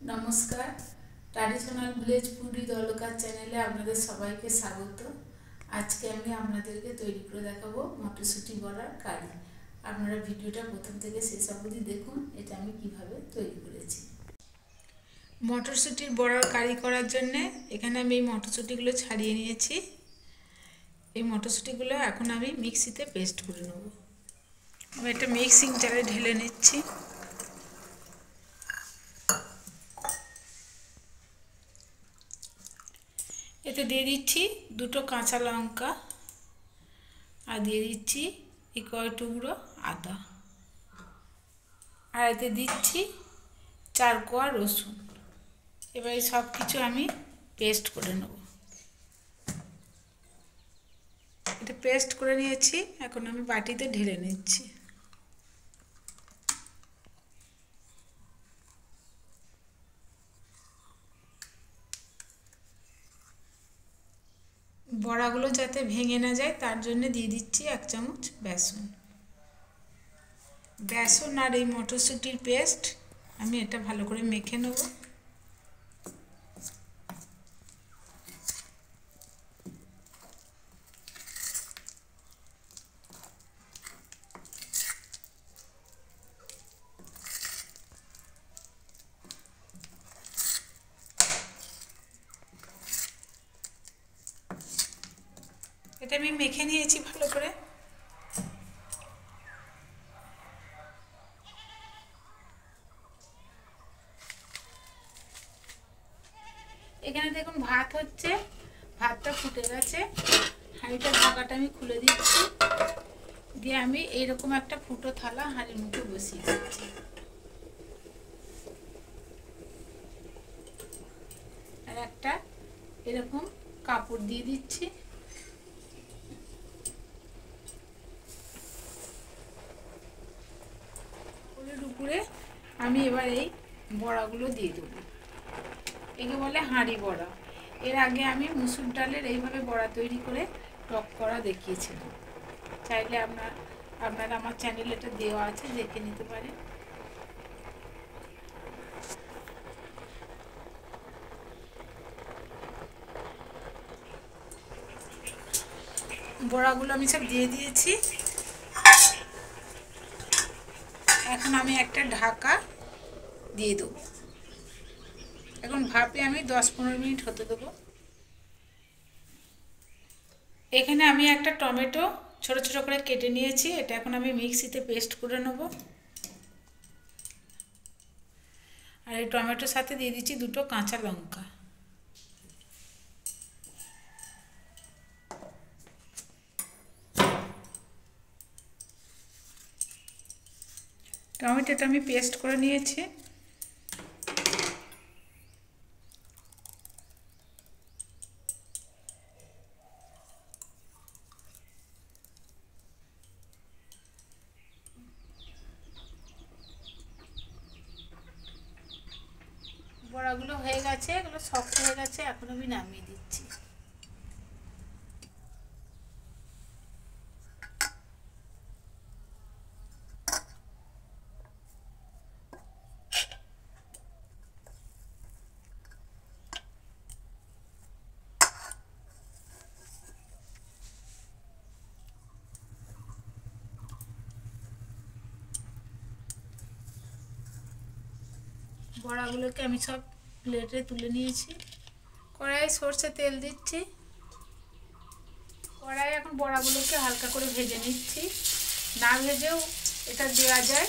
নমস্কার, traditional village food with Alka চ্যানেলে আপনাদের সবাইকে স্বাগত। আজকে আমি আপনাদেরকে তৈরি করে দেখাবো মটরশুঁটি বড়ার কারি। আপনারা ভিডিওটা প্রথম থেকে শেষ অবধি দেখুন, এটা আমি কিভাবে তৈরি করেছি। মটরশুঁটির বড়ার কারি করার জন্য এখানে আমি এই মটরশুঁটিগুলো ছাড়িয়ে নিয়েছি। এই মটরশুঁটিগুলো এখন আমি মিক্সিতে পেস্ট করে নেব। আমি একটা মিক্সিং জারে ঢেলে নিচ্ছি। এতে দিয়ে দিচ্ছি দুটো কাঁচা লঙ্কা আর দিয়ে দিচ্ছি কয় টুকরো আদা, আর এতে দিচ্ছি 4 কোয়া রসুন। এবার এই সব কিছু আমি পেস্ট করে নেব। এটা পেস্ট করে নিয়েছি, এখন আমি বাটিতে ঢেলে নিচ্ছি। বড়াগুলো যাতে ভেঙে না যায় তার জন্য দিয়ে দিচ্ছি 1 চামচ বেসন। বেসন আর এই মটরশুঁটির পেস্ট আমি এটা ভালো করে মেখে নেব। এটা আমি মেখে নিয়েছি ভালো করে। এখানে দেখুন ভাত হচ্ছে, ভাতটা ফুটে গেছে। হাঁড়িটার ঢাকাটা আমি খুলে দিচ্ছি, দিয়ে আমি এইরকম একটা ফুটো থালা হাঁড়ির মুখে বসিয়ে দিচ্ছি। আর একটা এরকম কাপড় দিয়ে দিচ্ছি। উপরে আমি এবার এই বড়াগুলো দিয়ে দেবো। একে বলে হাঁড়ি বড়া। এর আগে আমি মুসুর ডালের এইভাবে বড়া তৈরি করে টক করা দেখিয়েছিলাম। চাইলে আপনারা আমার চ্যানেলে এটা দেওয়া আছে, দেখে নিতে পারেন। বড়াগুলো আমি সব দিয়ে দিয়েছি। এখন আমি একটা ঢাকা দিয়ে দেবো। এখন ভাপে আমি 10-15 মিনিট হতে দেবো। এখানে আমি একটা টমেটো ছোট ছোট করে কেটে নিয়েছি, এটা এখন আমি মিক্সিতে পেস্ট করে নেব। আর এই টমেটোর সাথে দিয়ে দিচ্ছি দুটো কাঁচা লঙ্কা। টমেটোটা আমি পেস্ট করে নিয়েছি। বড়াগুলো হয়ে গেছে, এগুলো শক্ত হয়ে গেছে, এখন আমি নামিয়ে দিচ্ছি। বড়াগুলোকে আমি সব প্লেটে তুলে নিয়েছি। কড়াইয়ে সরষে তেল দিচ্ছি। কড়াইয়ে এখন বড়াগুলোকে হালকা করে ভেজে নিচ্ছি। না ভেজেও এটা দেওয়া যায়।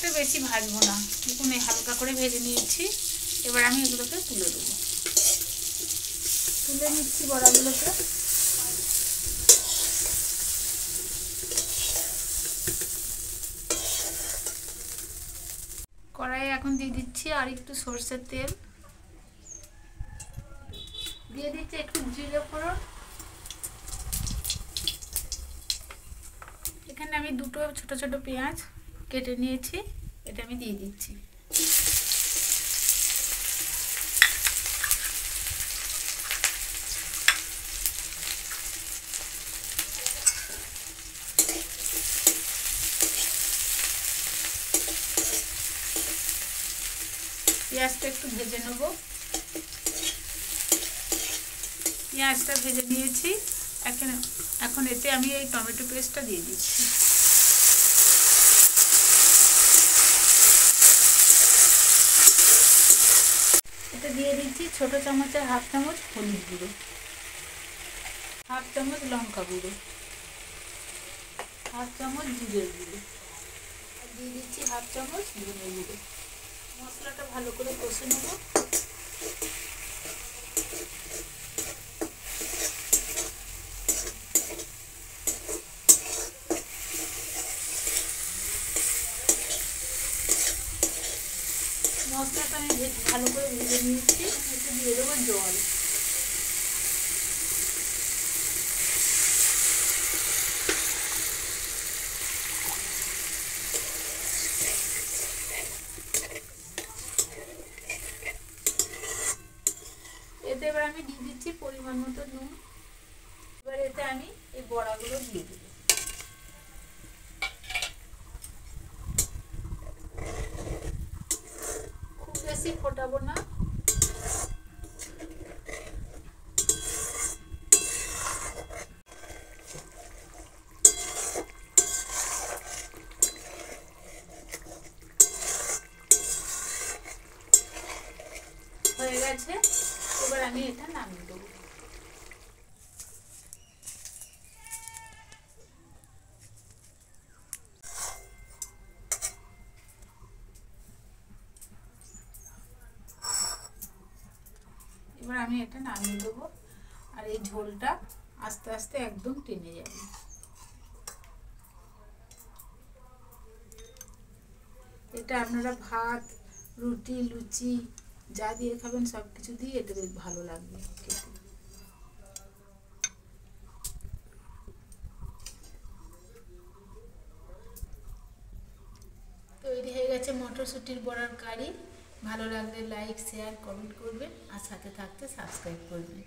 এগুলোকে বেশি ভাজবো না, দেখুন এই হালকা করে ভেজে নিয়েছি। এবার আমি এগুলোকে তুলে দেবো, তুলে নিচ্ছি বড়াগুলোকে। কড়াইয়ে এখন দিয়ে দিচ্ছি আর একটু সরষের তেল, দিয়ে দিচ্ছি একটু জিরে ফোড়ন। এখানে আমি দুটো ছোট ছোট পেঁয়াজ কেটে নিয়েছি, এটা আমি দিয়ে দিচ্ছি। পেঁয়াজটা একটু ভেজে নেব। পেঁয়াজটা ভেজে নিয়েছি, এখন এতে আমি এই টমেটো পেস্টটা দিয়ে দিচ্ছি। এতে দিয়ে দিচ্ছি ছোট চামচের হাফ চামচ হলুদ গুঁড়ো, হাফ চামচ লঙ্কা গুঁড়ো, হাফ চামচ জিরের গুঁড়ো, আর দিয়ে দিচ্ছি হাফ চামচ ধনে গুঁড়ো। মশলাটা ভালো করে কষে নেব। মশলাটা আমি ভালো করে ভেজে নিয়েছি, একটু দিয়ে দেবো জল। এতে এবার আমি দিয়ে দিচ্ছি পরিমাণ মতো নুন। এবার এতে আমি এই বড়াগুলো দিয়ে দেব। খুব বেশি ফোটাবো না, হয়ে গেছে। এবার আমি এটা নামিয়ে দেবো। এবার আমি এটা নামিয়ে দেবো, আর এই ঝোলটা আস্তে আস্তে একদম টেনে যাবে। এটা আপনারা ভাত, রুটি, লুচি যা দিয়ে খাবেন সব কিছু দিয়ে এটা বেশ ভালো লাগবে খেতে। তৈরি হয়ে গেছে মটরশুঁটির বড়ার কারি। ভালো লাগলে লাইক, শেয়ার, কমেন্ট করবেন, আর সাথে থাকতে সাবস্ক্রাইব করবেন।